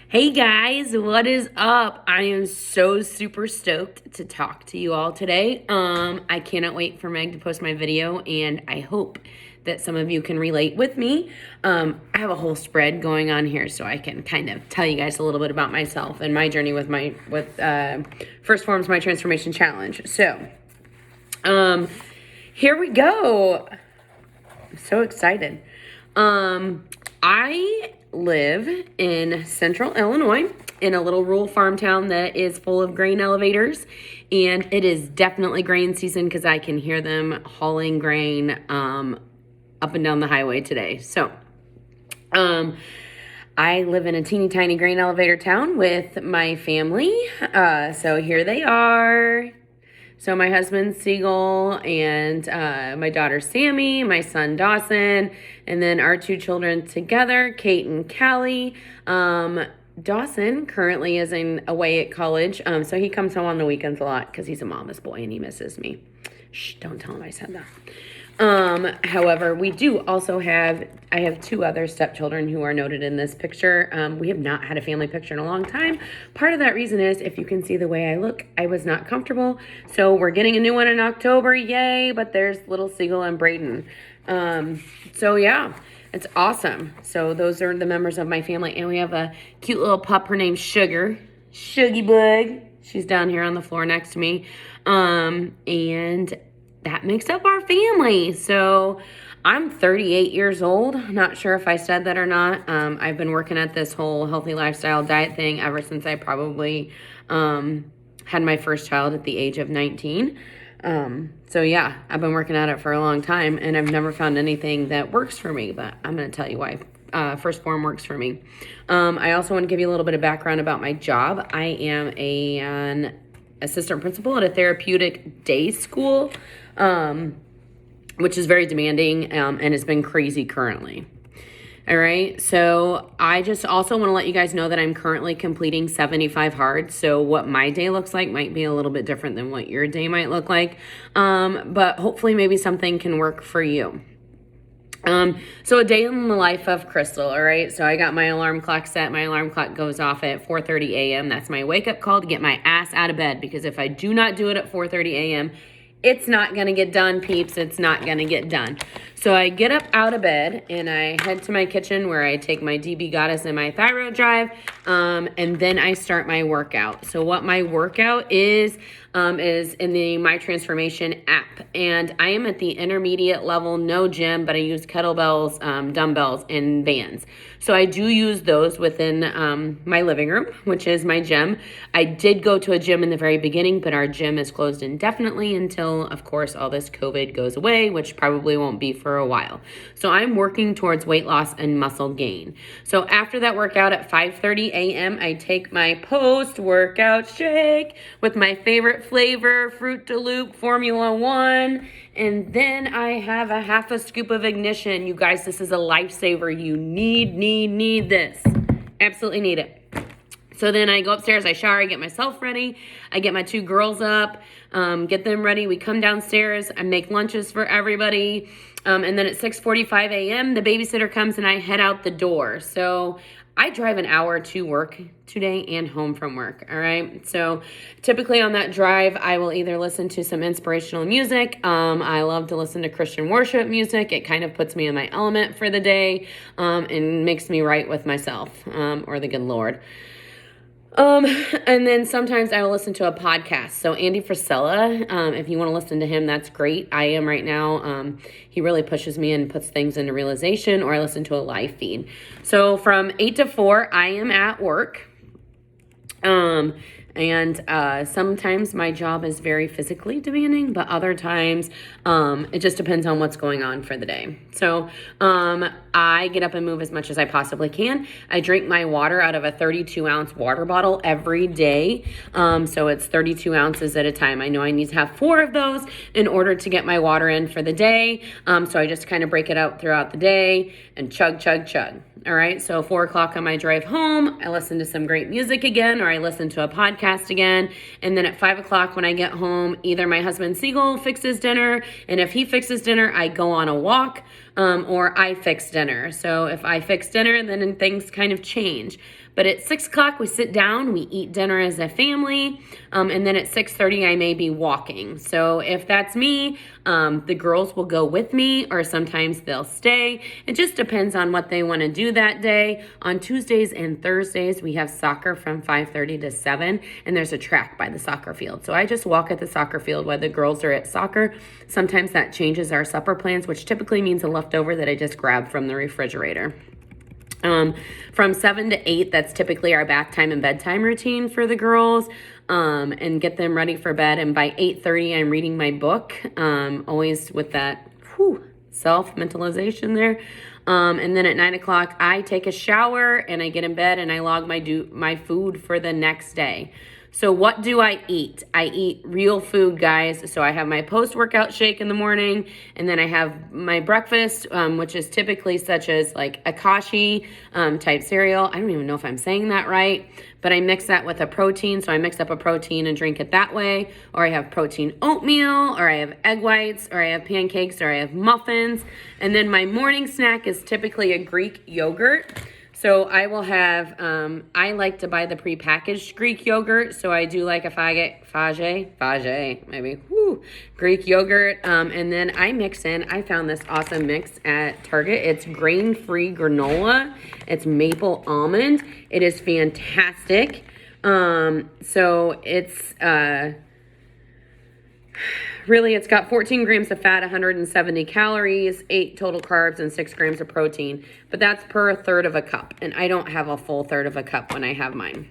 Hey guys, what is up? I am so super stoked to talk to you all today. I cannot wait for Meg to post my video, and I hope that some of you can relate with me. I have a whole spread going on here, so I can kind of tell you guys a little bit about myself and my journey with First Phorm's My Transformation Challenge. So, here we go. I'm so excited. I live in central Illinois in a little rural farm town that is full of grain elevators, and it is definitely grain season because I can hear them hauling grain up and down the highway today. So I live in a teeny tiny grain elevator town with my family. So here they are. So my husband, Siegel, and my daughter, Sammy, my son, Dawson, and then our two children together, Kate and Callie. Dawson currently is away at college, so he comes home on the weekends a lot because he's a mama's boy and he misses me. Shh, don't tell him I said that. However, I have two other stepchildren who are noted in this picture. We have not had a family picture in a long time. Part of that reason is, if you can see the way I look, I was not comfortable. So we're getting a new one in October. Yay. But there's little Siegel and Brayden. So yeah, it's awesome. So those are the members of my family. And we have a cute little pup. Her name's Sugar. Shuggy Bug. She's down here on the floor next to me. And that makes up our family. So I'm 38 years old. Not sure if I said that or not. I've been working at this whole healthy lifestyle diet thing ever since I probably had my first child at the age of 19. So yeah, I've been working at it for a long time, and I've never found anything that works for me, but I'm going to tell you why First Phorm works for me. I also want to give you a little bit of background about my job. I am an assistant principal at a therapeutic day school, which is very demanding, and has been crazy currently. All right. So I just also want to let you guys know that I'm currently completing 75 hard. So what my day looks like might be a little bit different than what your day might look like. But hopefully maybe something can work for you. So a day in the life of Crystal, all right? So I got my alarm clock set. My alarm clock goes off at 4:30 a.m. That's my wake-up call to get my ass out of bed, because if I do not do it at 4:30 a.m., it's not going to get done, peeps. It's not going to get done. So I get up out of bed and I head to my kitchen where I take my DB Goddess and my thyroid drive, and then I start my workout. So what my workout is in the My Transformation app. And I am at the intermediate level, no gym, but I use kettlebells, dumbbells, and bands. So I do use those within my living room, which is my gym. I did go to a gym in the very beginning, but our gym is closed indefinitely until, of course, all this COVID goes away, which probably won't be for a while. So I'm working towards weight loss and muscle gain. So after that workout at 5:30 a.m., I take my post-workout shake with my favorite flavor, Fruit de Loop Formula 1. And then I have a half a scoop of ignition. You guys, this is a lifesaver. You need this. Absolutely need it. So then I go upstairs, I shower, I get myself ready. I get my two girls up, get them ready. We come downstairs, I make lunches for everybody. And then at 6:45 a.m., the babysitter comes and I head out the door. So I drive an hour to work today and home from work, all right? So typically on that drive, I will either listen to some inspirational music. I love to listen to Christian worship music. It kind of puts me in my element for the day, and makes me right with myself, or the good Lord. And then sometimes I will listen to a podcast. So Andy Frisella, if you want to listen to him, that's great. I am right now. He really pushes me and puts things into realization, or I listen to a live feed. So from 8 to 4, I am at work. And sometimes my job is very physically demanding, but other times it just depends on what's going on for the day. So I get up and move as much as I possibly can. I drink my water out of a 32-ounce water bottle every day. So it's 32 ounces at a time. I know I need to have 4 of those in order to get my water in for the day. So I just kind of break it out throughout the day and chug, chug, chug. All right, so 4 o'clock on my drive home, I listen to some great music again, or I listen to a podcast again. And then at 5 o'clock when I get home, either my husband Siegel fixes dinner, and if he fixes dinner, I go on a walk, or I fix dinner. So if I fix dinner, then things kind of change. But at 6 o'clock, we sit down, we eat dinner as a family, and then at 6:30, I may be walking. So if that's me, the girls will go with me, or sometimes they'll stay. It just depends on what they want to do that day. On Tuesdays and Thursdays, we have soccer from 5:30 to 7, and there's a track by the soccer field. So I just walk at the soccer field while the girls are at soccer. Sometimes that changes our supper plans, which typically means a leftover that I just grab from the refrigerator. From 7 to 8, that's typically our bath time and bedtime routine for the girls, and get them ready for bed. And by 8:30, I'm reading my book, always with that self-mentalization there. And then at 9 o'clock, I take a shower and I get in bed and I log my food for the next day. So what do I eat? I eat real food, guys. So I have my post-workout shake in the morning, and then I have my breakfast, which is typically such as like a kashi type cereal. I don't even know if I'm saying that right, but I mix that with a protein. So I mix up a protein and drink it that way, or I have protein oatmeal, or I have egg whites, or I have pancakes, or I have muffins. And then my morning snack is typically a Greek yogurt. So I will have, I like to buy the prepackaged Greek yogurt. So I do like a Fage, maybe, Greek yogurt. And then I mix in, I found this awesome mix at Target. It's grain-free granola. It's maple almond. It is fantastic. So it's, really, it's got 14 grams of fat, 170 calories, 8 total carbs, and 6 grams of protein. But that's per a third of a cup. And I don't have a full third of a cup when I have mine.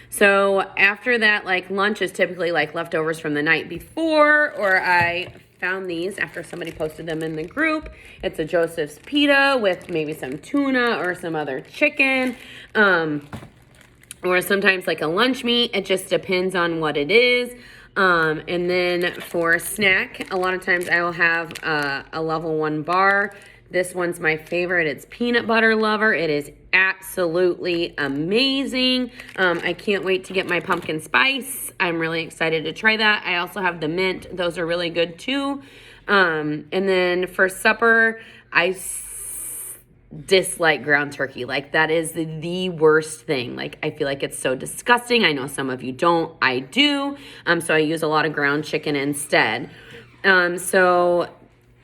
So after that, like lunch is typically like leftovers from the night before, or I found these after somebody posted them in the group. It's a Joseph's pita with maybe some tuna or some other chicken. Or sometimes like a lunch meat. It just depends on what it is. And then for a snack, a lot of times I will have a level 1 bar. This one's my favorite. It's peanut butter lover. It is absolutely amazing. I can't wait to get my pumpkin spice. I'm really excited to try that. I also have the mint. Those are really good too. And then for supper, I dislike ground turkey. Like that is the worst thing. Like I feel like it's so disgusting. I know some of you don't. I do. So I use a lot of ground chicken instead. So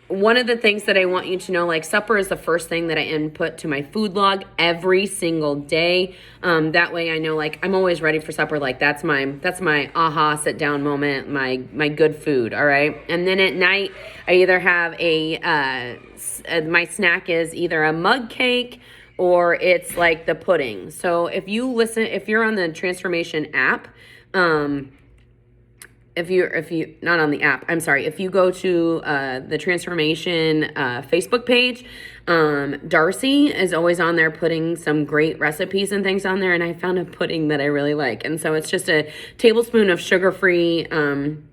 one of the things that I want you to know, like supper is the first thing that I input to my food log every single day. That way I know like I'm always ready for supper. Like that's my aha sit down moment, my good food. All right. And then at night I either have my snack is either a mug cake or it's like the pudding. So if you're on the Transformation app, if you not on the app, I'm sorry, if you go to the Transformation Facebook page, Darcy is always on there putting some great recipes and things on there, and I found a pudding that I really like. And so it's just a tablespoon of sugar-free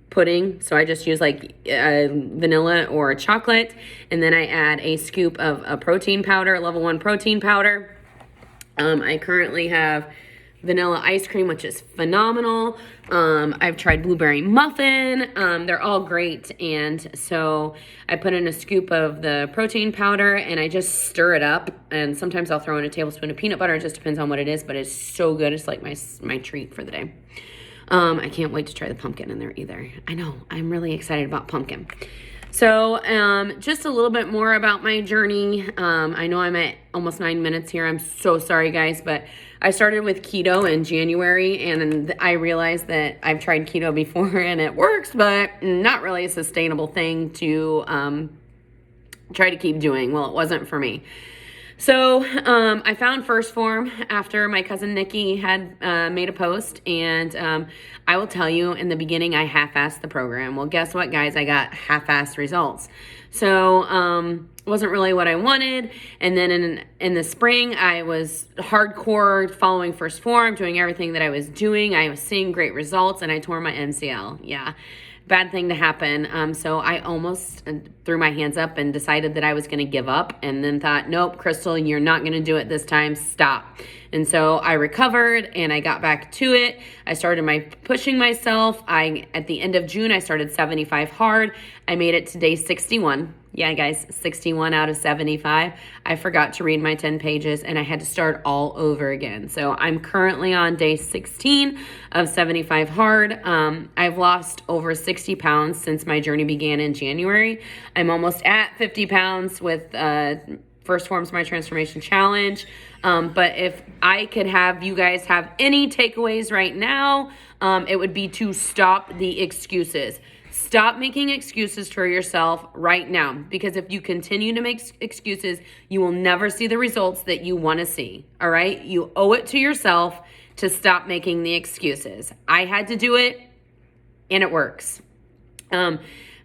pudding. So I just use like vanilla or chocolate, and then I add a scoop of a protein powder, level 1 protein powder. I currently have vanilla ice cream, which is phenomenal. I've tried blueberry muffin. They're all great. And so I put in a scoop of the protein powder and I just stir it up. And sometimes I'll throw in a tablespoon of peanut butter. It just depends on what it is, but it's so good. It's like my treat for the day. I can't wait to try the pumpkin in there either. I know, I'm really excited about pumpkin. So just a little bit more about my journey. I know I'm at almost 9 minutes here. I'm so sorry, guys, but I started with keto in January, and I realized that I've tried keto before and it works, but not really a sustainable thing to try to keep doing. Well, it wasn't for me. So I found Phorm after my cousin Nikki had made a post, and I will tell you, in the beginning, I half-assed the program. Well, guess what, guys? I got half-assed results. So it wasn't really what I wanted. And then in the spring, I was hardcore following Phorm, doing everything that I was doing. I was seeing great results, and I tore my MCL. Yeah, bad thing to happen. So I almost threw my hands up and decided that I was going to give up, and then thought, nope, Crystal, you're not going to do it this time. Stop. And so I recovered and I got back to it. I started pushing myself. At the end of June, I started 75 hard. I made it to day 61. Yeah, guys, 61 out of 75. I forgot to read my 10 pages and I had to start all over again. So I'm currently on day 16 of 75 hard. I've lost over 60 pounds since my journey began in January. I'm almost at 50 pounds with First Phorm's My Transformation Challenge. But if I could have you guys have any takeaways right now, it would be to stop the excuses. Stop making excuses for yourself right now, because if you continue to make excuses, you will never see the results that you want to see. All right? You owe it to yourself to stop making the excuses. I had to do it, and it works.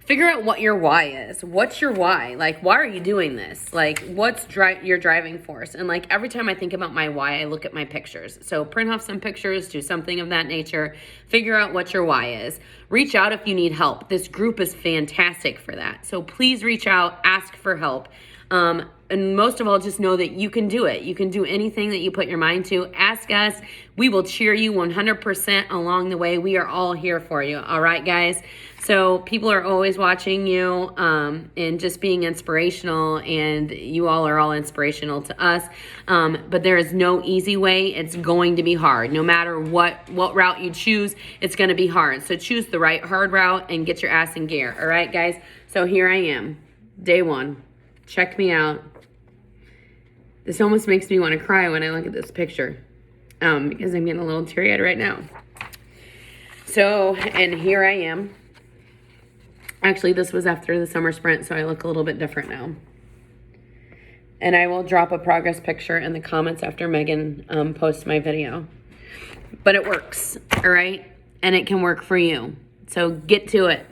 Figure out what your why is. What's your why? Like, why are you doing this? Like, what's your driving force? And like, every time I think about my why, I look at my pictures. So print off some pictures, do something of that nature. Figure out what your why is. Reach out if you need help. This group is fantastic for that. So please reach out, ask for help. And most of all, just know that you can do it. You can do anything that you put your mind to. Ask us. We will cheer you 100% along the way. We are all here for you. All right, guys? So people are always watching you and just being inspirational, and you all are all inspirational to us. But there is no easy way. It's going to be hard. No matter what route you choose, it's going to be hard. So choose the right hard route and get your ass in gear. All right, guys? So here I am, day 1. Check me out. This almost makes me want to cry when I look at this picture because I'm getting a little teary-eyed right now. So, and here I am. Actually, this was after the summer sprint, so I look a little bit different now. And I will drop a progress picture in the comments after Megan posts my video. But it works, all right? And it can work for you. So get to it.